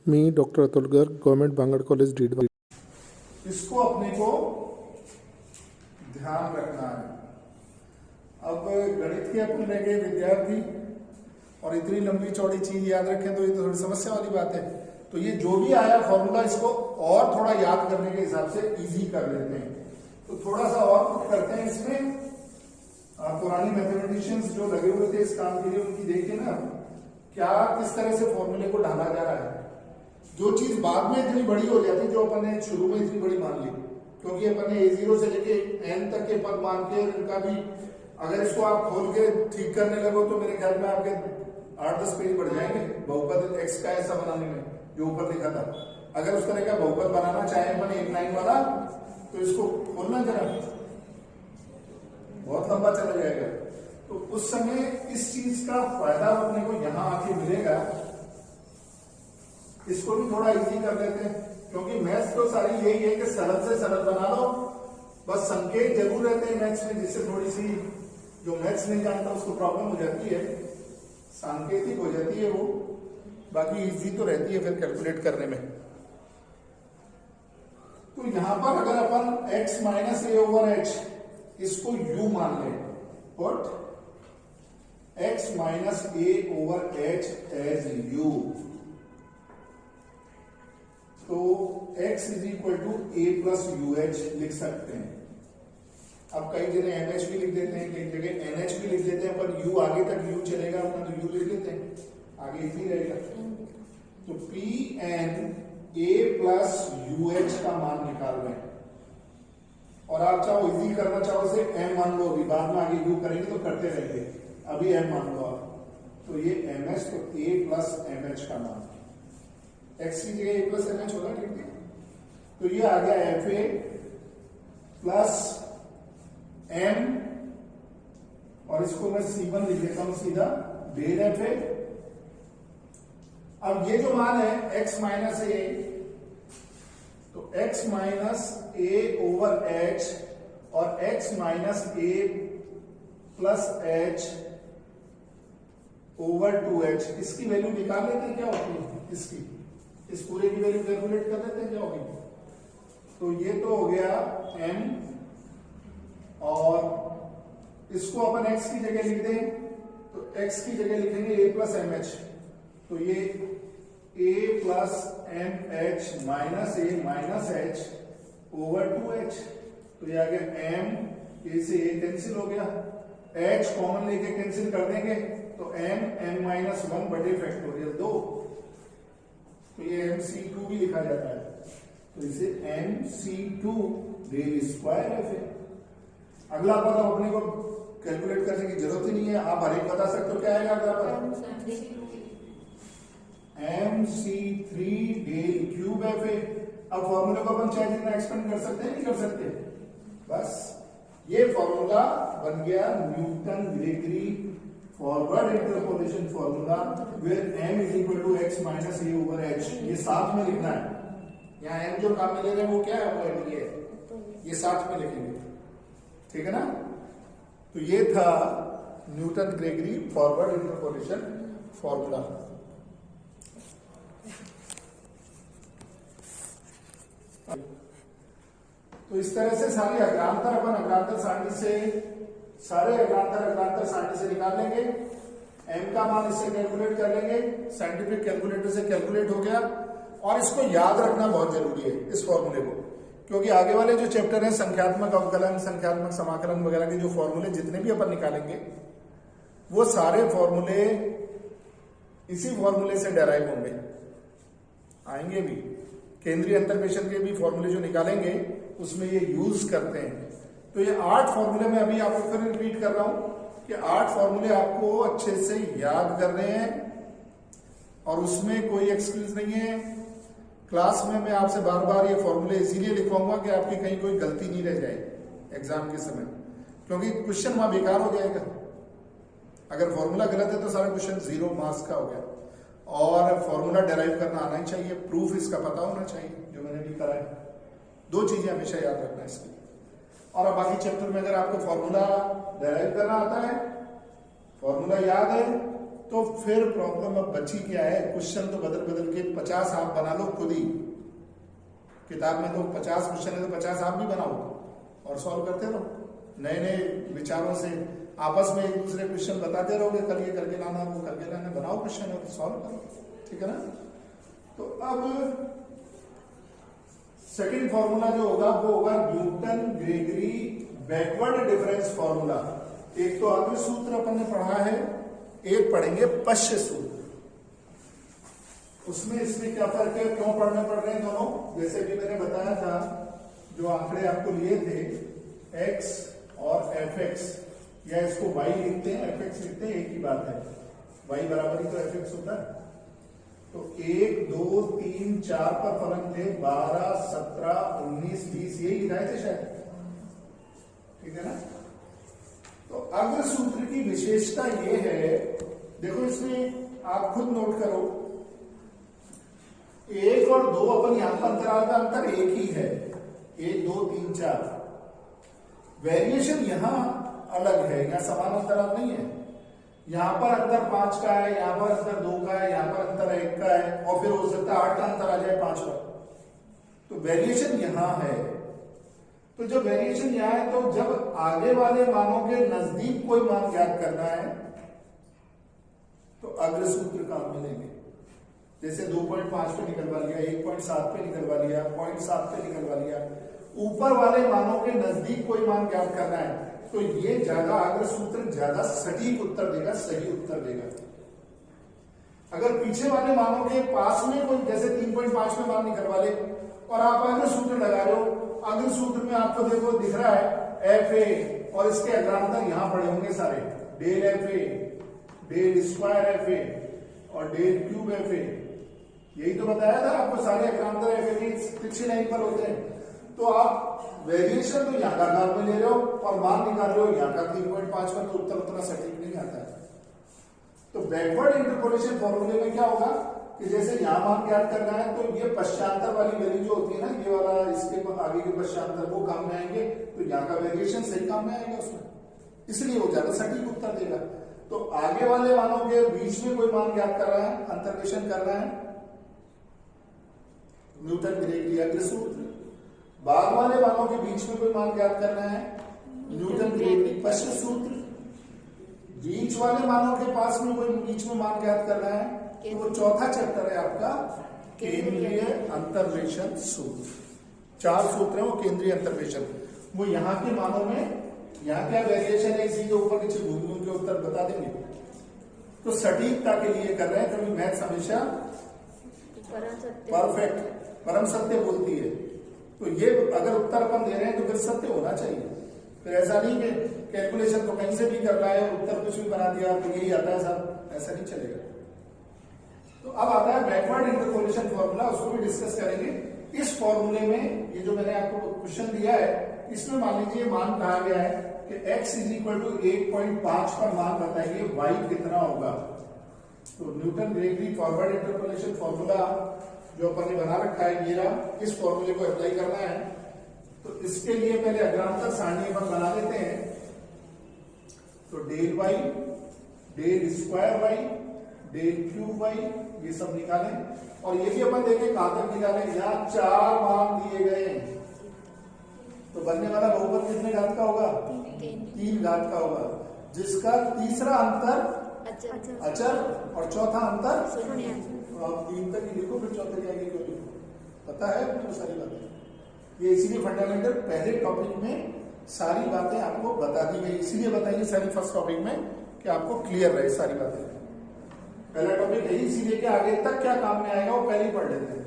मी doctor Atul Garg, government Bangur college Didwana. इसको अपने को ध्यान रखना है। अब गणित के अपन रह गए विद्यार्थी और इतनी लंबी चौड़ी चीज याद रखें तो ये तो थोड़ी समस्या वाली बात है। तो ये जो भी आया फॉर्मूला इसको और थोड़ा याद करने के हिसाब से इजी कर लेते हैं। तो थोड़ा सा और कुछ करते हैं इसमें। पुरानी मैथमेटिशियंस जो लगे हुए थे इस काम के लिए उनकी देखिए ना क्या किस तरह से फॉर्मूले को ढाला जा रहा है। जो चीज बाद में इतनी बड़ी हो जाती जो अपन ने शुरू में इतनी बड़ी मान ली, क्योंकि अपन ने a0 से लेके n तक के पद मान के इनका भी अगर इसको आप खोल के ठीक करने लगो तो मेरे ख्याल में आपके 8-10 पेज बढ़ जाएंगे बहुपद x का ऐसा बनाने में जो ऊपर लिखा था। अगर उस तरह का बहुपद बनाना चाहे अपन एक लाइन वाला तो इसको खोलना जरा, बहुत लंबा चला जाएगा। तो उस समय इस चीज का फायदा अपने को यहां आके मिलेगा। इसको भी थोड़ा इजी कर लेते हैं, क्योंकि मैथ्स तो सारी यही है कि सरल से सरल बना लो। बस संकेत जरूर रहते हैं मैथ्स में, जिससे थोड़ी सी जो मैथ्स नहीं जानता उसको प्रॉब्लम हो जाती है, सांकेतिक हो जाती है वो। बाकी इजी तो रहती है फिर कैलकुलेट करने में। तो यहां पर अगर अपन x minus a over h इसको u मान लें और x minus a over h as u, तो x is equal to a plus u h लिख सकते हैं। अब कई जगह एम एच भी लिख देते हैं, कई जगह एन एच भी लिख देते हैं, पर u आगे तक u चलेगा अपना तो u लिख लेते हैं, आगे इजी रहेगा। तो p n a plus u h का मान निकाल रहे हैं। और आप चाहो इजी करना चाहो इसे m मान लो, अभी बाद में आगे u करेंगे तो करते रहेंगे, अभी m मान लो आप। तो ये एम एच तो a प्लस एम एच का मान, x की जगह a प्लस एम एच होगा, ठीक है। तो ये आ गया एफ ए प्लस m, और इसको मैं c1 लिख देता हूं सीधा, डेल एफ ए। अब ये जो मान है x माइनस ए, तो x minus a over H और x माइनस ए प्लस एच ओवर 2h, इसकी वैल्यू निकाल लेते हैं क्या होती है, इसकी इस पूरे की वैल्यू कैलकुलेट कर लेते हैं क्या होगी। तो ये तो हो गया m, और इसको अपन x की जगह लिख दें तो x की जगह लिखेंगे a प्लस एम एच। तो ये a plus m h minus a minus h over 2h। तो ये आ गया m, a से a कैंसिल हो गया, h कॉमन लेके कैंसिल कर देंगे तो m माइनस 1 बटे फैक्टोरियल 2। तो ये mc2 भी लिखा जाता है, तो इसे mc2 डेल स्क्वायर है। फिर अगला पद अब अपने को कैलकुलेट करने की जरूरत ही नहीं है, आप हर एक बता सकते हो क्या आएगा अगला पद, mc3 डेल क्यूब है। फिर अब फॉर्मूले को अपन चाहे जितना एक्सपेंड कर सकते हैं, नहीं कर सकते, बस ये फॉर्मूला बन गया Newton Gregory forward interpolation formula, where m is equal to x minus a over h. ये साथ में लिखना है, यहाँ m जो काम में ले रहे हैं वो क्या है, वो ये साथ में लिखेंगे, ठीक है ना। तो ये था Newton Gregory forward interpolation formula. तो इस तरह से सारी अग्रांतर अपन अग्रांतर सारणी से, सारे अग्रांतर सारणी से निकाल लेंगे, m का मान इससे कैलकुलेट कर लेंगे, साइंटिफिक कैलकुलेटर से कैलकुलेट हो गया। और इसको याद रखना बहुत जरूरी है इस फॉर्मूले को, क्योंकि आगे वाले जो चैप्टर हैं संख्यात्मक अवकलन, संख्यात्मक समाकलन वगैरह के जो फॉर्मूले जितने भी अपन निकालेंगे वो सारे फॉर्मूले इसी फॉर्मूले से डेराइव होंगे, आएंगे भी। केंद्रीय अंतर्वेशन के भी फॉर्मूले जो निकालेंगे उसमें ये यूज करते हैं। तो ये 8 फॉर्मूले में अभी आपको फिर रिपीट कर रहा हूं कि 8 फॉर्मूले आपको अच्छे से याद करने हैं और उसमें कोई एक्सक्यूज नहीं है। क्लास में मैं आपसे बार बार ये फॉर्मूले इसीलिए लिखवाऊंगा कि आपकी कहीं कोई गलती नहीं रह जाए एग्जाम के समय, क्योंकि क्वेश्चन वहां बेकार हो जाएगा। अगर फॉर्मूला गलत है तो सारा क्वेश्चन 0 मार्क्स का हो गया। और फॉर्मूला डेराइव करना आना ही चाहिए, प्रूफ इसका पता होना चाहिए, जो मैंने भी करा है। 2 चीजें हमेशा याद रखना है इसकी। और अब बाकी चैप्टर में अगर आपको फॉर्मूला डेराइव करना आता है, फॉर्मूला याद है, तो फिर प्रॉब्लम अब बची क्या है, क्वेश्चन तो बदल बदल के 50 आप बना लो खुद ही, किताब में तो 50 क्वेश्चन है तो 50 आप भी बनाओ और सॉल्व करते रहो, नए नए विचारों से आपस में एक दूसरे क्वेश्चन बताते रहोगे, कल ये करके लाना, वो करके लाना, बनाओ क्वेश्चन और सॉल्व करो, ठीक है ना। तो अब सेकंड फॉर्मूला जो होगा वो होगा Newton Gregory backward difference formula. एक तो अग्र सूत्र अपन ने पढ़ा है, एक पढ़ेंगे पश्च सूत्र, उसमें इसमें क्या फर्क है, क्यों पढ़ने पड़ रहे हैं दोनों, जैसे कि मैंने बताया था जो आंकड़े आपको लिए थे x और fx, या इसको y लिखते हैं fx लिखते हैं, एक ही बात है, y बराबर ही तो fx होता है। तो 1 2 3 4 पर फलन थे, 12 17 19 20 यही लिखाए थे शायद, ठीक है ना। तो अग्र सूत्र की विशेषता ये है, देखो इसमें आप खुद नोट करो, 1 और 2 अपन यहां पर अंतराल का अंतर एक ही है, 1 2 3 4, वेरिएशन यहां अलग है, यहां समान अंतराल नहीं है, यहां पर अंतर 5 का है, यहां पर अंतर 2 का है, यहां पर अंतर 1 का है, और फिर हो सकता है 8 का अंतर आ जाए 5 पर, तो वेरिएशन यहां है। तो जब वेरिएशन यहां है तो जब आगे वाले मानों के नजदीक कोई मान ज्ञात करना है तो अग्र सूत्र काम में लेंगे, जैसे 2.5 पे निकलवा लिया, 1.7 पे निकलवा लिया, 0.7 पे निकलवा लिया, ऊपर वाले मानों के नजदीक कोई मान ज्ञात करना है तो ये ज्यादा अग्र सूत्र ज्यादा सटीक उत्तर देगा, सही उत्तर देगा। अगर पीछे वाले मानों के पास में कोई जैसे 3.5 में मान निकलवा ले और आप अग्र सूत्र लगा रहे हो, अग्र सूत्र में आपको देखो दिख रहा है एफ ए और इसके अग्रांतर यहां पड़े होंगे सारे, del f a, del square f a और डेल क्यूब एफ ए, यही तो बताया था आपको, सारे अग्रांतर एफ ए की तिरछी लाइन पर होते हैं। तो आप वेरिएशन तो यहां का मान में ले रहे हो और मान निकाल रहे हो यहां का 3.5 पर, तो उत्तर उतना सटीक नहीं आता है। तो बैकवर्ड इंटरपोलेशन फॉर्मूले में क्या होगा कि जैसे यहां मान ज्ञात करना है तो ये पश्चांतर वाली वैल्यू जो होती है ना, ये वाला इसके आगे के पश्चांतर वो काम में आएंगे, तो यहाँ का वेरिएशन सही काम में आएगा उसमें, इसलिए वो ज्यादा सटीक उत्तर देगा। तो आगे वाले मानों के बीच में कोई मान ज्ञात कर रहा है, अंतर्वेशन कर रहा है, न्यूटन ग्रेगरी अग्र सूत्र, बाद वाले मानों के बीच में कोई मान ज्ञात करना है, न्यूटन ग्रेगरी पश्च सूत्र, बीच वाले मानों के पास में कोई बीच में मान ज्ञात करना है, तो वो चौथा चैप्टर है आपका केंद्रीय अंतर्वेशन सूत्र। 4 सूत्र है वो केंद्रीय अंतर्वेशन, वो यहाँ के मानों में यहाँ क्या वेरिएशन है इसी के ऊपर नीचे घूम के उत्तर बता देंगे। तो सटीकता के लिए कर रहे हैं, क्योंकि मैथ्स हमेशा परफेक्ट परम सत्य बोलती है, तो ये अगर उत्तर अपन दे रहे हैं तो फिर सत्य होना चाहिए, फिर ऐसा नहीं कि कैलकुलेशन तो कहीं से भी कर रहा है और उत्तर कुछ भी बना दिया तो यही आता है साहब, ऐसा नहीं चलेगा। तो अब आता है बैकवर्ड इंटरपोलेशन फॉर्मूला, उसको भी डिस्कस करेंगे। इस फॉर्मूले में ये जो मैंने आपको क्वेश्चन दिया है, इसमें मान लीजिए मान कहा गया है कि x इज इक्वल टू 8.5 पर मान बताइए y कितना होगा। तो Newton Gregory forward interpolation formula जो अपन ने बना रखा है, ये रहा, इस फॉर्मूले को अप्लाई करना है। तो इसके लिए पहले अग्रांतर सारणी अपन बना लेते हैं। तो del y, del square y, del cube y, ये सब निकालें और ये भी अपन देखें कहां तक निकालें। यहाँ 4 मान दिए गए हैं, तो बनने वाला बहुपद कितने घात का होगा, 3 घात का होगा, जिसका तीसरा अंतर अचर और चौथा अंतर शून्य। तो आप 3 तक ही लिखो, फिर चौथे के आगे क्यों लिखो, पता है तो सारी बातें। ये इसीलिए फंडामेंटल पहले टॉपिक में सारी बातें आपको बता दी गई, इसीलिए बताइए सारी फर्स्ट टॉपिक में कि आपको क्लियर रहे सारी बातें। पहला टॉपिक है, इसीलिए कि आगे तक क्या काम में आएगा वो पहले ही पढ़ लेते हैं।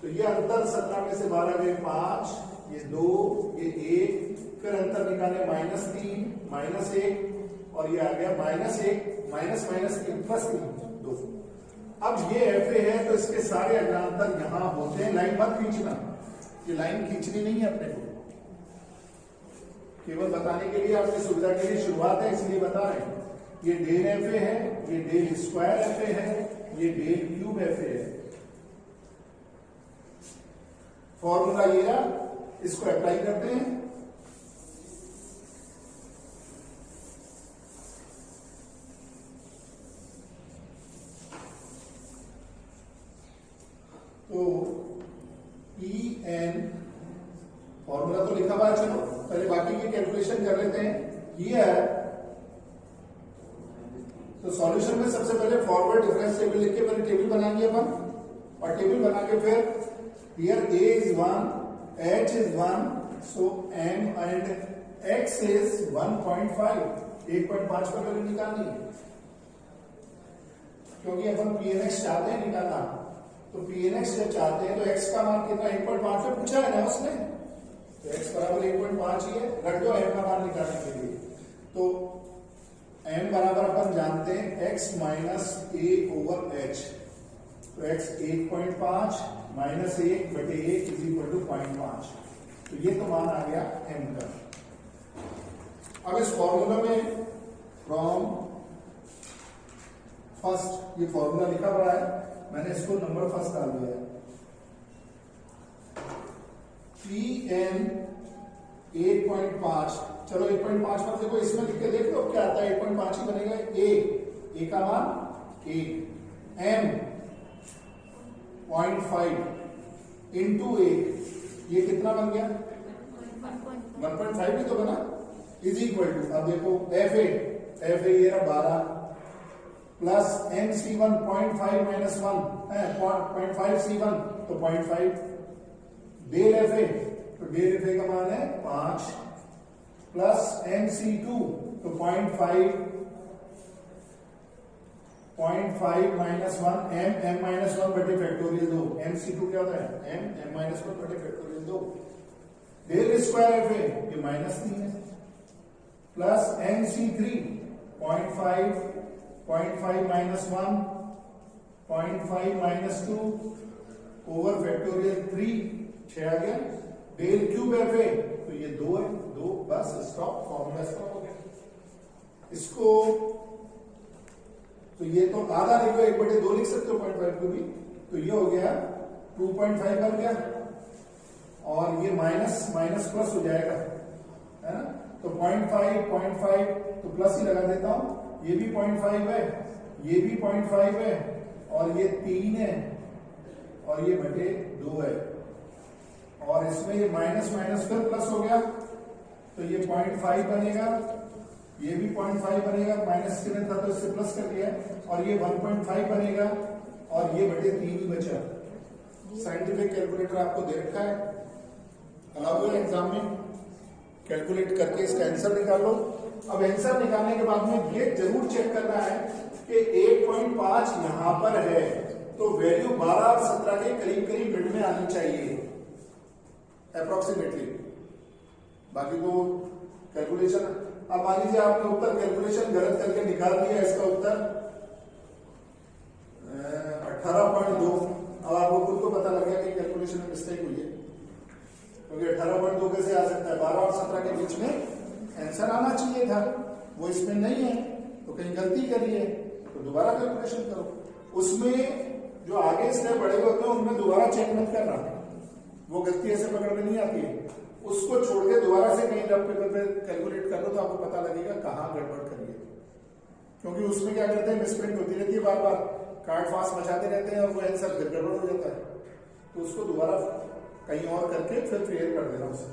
तो ये अंतर 17 में से 12 गए 5, ये 2, ये 1, फिर अंतर निकाले -3, -1 और ये आ गया -1, -3 +3 2। अब ये एफ ए है तो इसके सारे अग्रांतर यहां होते हैं। लाइन मत खींचना, ये लाइन खींचनी नहीं है अपने को, केवल बताने के लिए, आपकी सुविधा के लिए शुरुआत है इसलिए बता रहे हैं। ये डेल एफ ए है, ये डेल स्क्वायर एफ ए है, ये डेल क्यूब एफ ए है। फॉर्मूला ये रहा, इसको अप्लाई करते हैं। तो पी एन फॉर्मूला तो लिखा हुआ है, चलो पहले बाकी की कैलकुलेशन कर लेते हैं। ये है तो सॉल्यूशन में सबसे पहले फॉरवर्ड डिफरेंस टेबल लिख के पहले टेबल बनाएंगे अपन, और टेबल बना के फिर here a is 1, h is 1, so m and x is 1.5, 1.5 पर वैल्यू निकालनी है, क्योंकि अपन pnx चाहते हैं निकालना। तो pnx जब चाहते हैं तो x का मान कितना 1.5 पे पूछा है ना उसने, तो x बराबर 1.5 ही है, रख दो m का मान निकालने के लिए। तो m बराबर अपन जानते हैं x minus a over h, तो x 1.5 माइनस 1 बटे 1 इज इक्वल टू 0.5, तो ये तो मान आ गया m का। अब इस फॉर्मूला में फ्रॉम फर्स्ट, ये फॉर्मूला लिखा पड़ा है, मैंने इसको नंबर फर्स्ट डाल दिया है, Pn 1.5, चलो 1.5 पर देखो, इसमें लिख के देख लो क्या आता है, 1.5 ही बनेगा। a का मान 1, m 0.5 इंटू 1, ये कितना बन गया 1.5 ही तो बना, इज इक्वल टू, अब देखो एफ ए ये रहा 12 प्लस एम सी 1 0.5 माइनस 1 है 0.5 C1 तो 0.5, डेल एफ ए, तो डेल एफ ए का मान है 5 प्लस एम सी 2 तो 0.5 माइनस 1 एम माइनस 1 बटे फैक्टोरियल 2, एम सी 2 क्या होता है एम माइनस 1 बटे factorial 2, del square f a ये माइनस 3 है, plus m c 3 0.5 minus 1 0.5 minus 2 over factorial 3, 6 आ गया, डेल क्यूब एफ ए तो ये 2 है, 2 बस स्टॉप, फॉर्मूला स्टॉप हो गया। इसको तो ये तो आधा लिखो, 1/2 लिख सकते हो 0.5 को भी, तो ये हो गया 2.5 बन गया, और ये माइनस माइनस प्लस हो जाएगा, है ना, तो 0.5 तो प्लस ही लगा देता हूं, ये भी 0.5 है, ये भी 0.5 है, और ये 3 है, और ये बटे 2 है, और इसमें ये माइनस माइनस फिर प्लस हो गया, तो ये 0.5 बनेगा, ये भी 0.5 बनेगा, माइनस कितने था तो इससे प्लस कर दिया, और ये 1.5 बनेगा, और ये बटे 3 ही बचा। साइंटिफिक कैलकुलेटर आपको दे रखा है, अलाउ है एग्जाम में, कैलकुलेट करके इसका आंसर निकाल लो। अब आंसर निकालने के बाद में ये जरूर चेक करना है कि 1.5 यहां पर है, तो वैल्यू 12 और 17 के करीब करीब मिड में आनी चाहिए अप्रोक्सीमेटली, बाकी तो कैलकुलेशन। अब मान लीजिए आपने उत्तर कैलकुलेशन गलत करके निकाल दिया, इसका उत्तर 18.2, अब आपको खुद को पता लग गया कि कैलकुलेशन में मिस्टेक हुई है, क्योंकि 18.2 कैसे आ सकता है, 12 और 17 के बीच में आंसर आना चाहिए था, वो इसमें नहीं है, तो कहीं गलती करी है, तो दोबारा कैलकुलेशन करो। उसमें जो आगे स्टेप बढ़े हुए होते हैं उनमें दोबारा चेक मत करना, वो गलती ऐसे पकड़ में नहीं आती है, उसको छोड़ के दोबारा से कहीं रफ पेपर पे कैलकुलेट कर लो, तो आपको पता लगेगा कहाँ गड़बड़ करी है, क्योंकि उसमें क्या करते हैं मिसप्रिंट होती रहती है, बार बार कार्ड फास्ट मचाते रहते हैं, और वो आंसर फिर गड़बड़ हो जाता है, तो उसको दोबारा कहीं और करके फिर क्लियर कर देना, उसे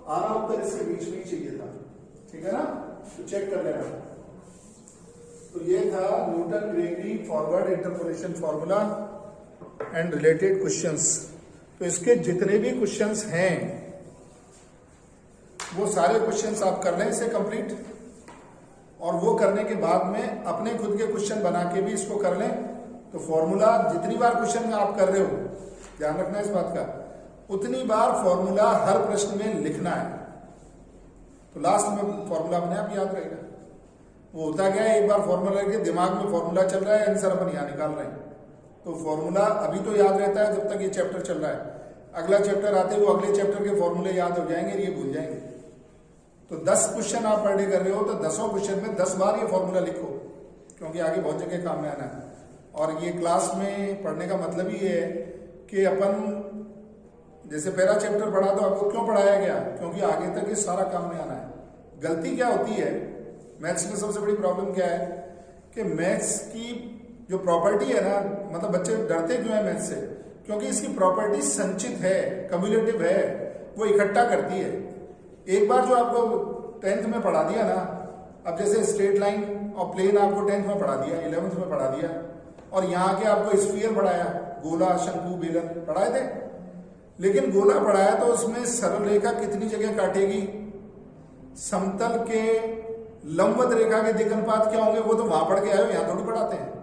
आना उत्तर इसके बीच में ही चाहिए था, ठीक है ना, तो चेक कर लेना। तो ये था Newton Gregory forward interpolation formula and related questions. तो इसके जितने भी क्वेश्चंस हैं वो सारे क्वेश्चंस आप कर लें इसे कंप्लीट, और वो करने के बाद में अपने खुद के क्वेश्चन बना के भी इसको कर लें। तो फॉर्मूला जितनी बार क्वेश्चन आप कर रहे हो, ध्यान रखना इस बात का, उतनी बार फॉर्मूला हर प्रश्न में लिखना है, तो लास्ट में फॉर्मूला अपने आप याद रहेगा। वो होता क्या है, एक बार फॉर्मूला के दिमाग में फॉर्मूला चल रहा है, आंसर अपन यहाँ निकाल रहे हैं, तो फॉर्मूला अभी तो याद रहता है जब तक ये चैप्टर चल रहा है, अगला चैप्टर आते ही वो अगले चैप्टर के फॉर्मूले याद हो जाएंगे, ये भूल जाएंगे। तो 10 क्वेश्चन आप पर डे कर रहे हो, तो 10 क्वेश्चन में 10 बार ये फॉर्मूला लिखो, क्योंकि आगे बहुत जगह काम में आना है। और ये क्लास में पढ़ने का मतलब ही ये है कि अपन जैसे पहला चैप्टर पढ़ा तो आपको क्यों पढ़ाया गया, क्योंकि आगे तक ये सारा काम में आना है। गलती क्या होती है मैथ्स में, सबसे बड़ी प्रॉब्लम क्या है कि मैथ्स की जो प्रॉपर्टी है ना, मतलब बच्चे डरते क्यों है मैथ्स से, क्योंकि इसकी प्रॉपर्टी संचित है, कम्युलेटिव है, वो इकट्ठा करती है। एक बार जो आपको 10th में पढ़ा दिया ना, अब जैसे स्ट्रेट लाइन और प्लेन आपको 10th में पढ़ा दिया, 11th में पढ़ा दिया, और यहाँ के आपको स्फीयर पढ़ाया, गोला, शंकु, बेलन पढ़ाए थे। लेकिन गोला पढ़ाया तो उसमें सरल रेखा कितनी जगह काटेगी, समतल के लंबवत रेखा के दिक् अनुपात क्या होंगे, वो तो वहां पढ़ के आए हो, यहाँ थोड़ी पढ़ाते हैं।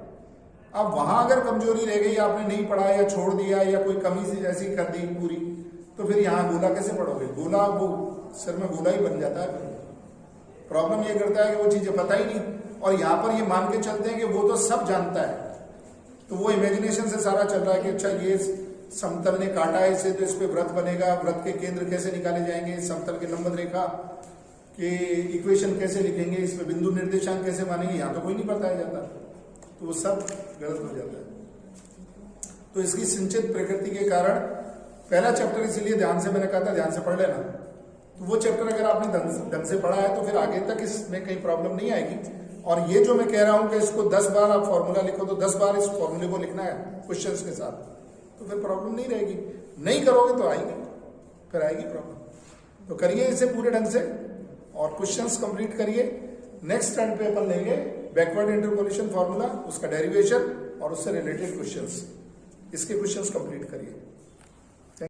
अब वहां अगर कमजोरी रह गई, आपने नहीं पढ़ा या छोड़ दिया या कोई कमी सी ऐसी कर दी पूरी, तो फिर यहाँ गोला कैसे पढ़ोगे? गोला वो सिर में गोला ही बन जाता है। प्रॉब्लम ये करता है कि वो चीजें पता ही नहीं, और यहाँ पर ये मान के चलते हैं कि वो तो सब जानता है, तो वो इमेजिनेशन से सारा चल रहा है कि अच्छा ये समतल ने काटा है इसे, तो इस पे वृत्त बनेगा, वृत्त के केंद्र कैसे निकाले जाएंगे, समतल के लंबवत रेखा के इक्वेशन कैसे लिखेंगे, इस पे बिंदु निर्देशांक कैसे मानेंगे, यहाँ तो कोई नहीं बताया जाता, तो वो सब गलत हो जाता है। तो इसकी संचित प्रकृति के कारण पहला चैप्टर इसीलिए ध्यान से मैंने कहा था ध्यान से पढ़ लेना, तो वो चैप्टर अगर आपने ढंग से पढ़ा है तो फिर आगे तक इसमें कहीं प्रॉब्लम नहीं आएगी। और ये जो मैं कह रहा हूं कि इसको 10 बार आप फॉर्मूला लिखो, तो 10 बार इस फॉर्मूले को लिखना है क्वेश्चंस के साथ, तो फिर प्रॉब्लम नहीं रहेगी। नहीं करोगे तो आएगी, फिर आएगी प्रॉब्लम। तो करिए इसे पूरे ढंग से और क्वेश्चंस कंप्लीट करिए। नेक्स्ट टर्न पे अपन लेंगे बैकवर्ड इंटरपोलेशन फॉर्मूला, उसका डेरिवेशन और उससे रिलेटेड क्वेश्चंस। इसके क्वेश्चंस कंप्लीट करिए।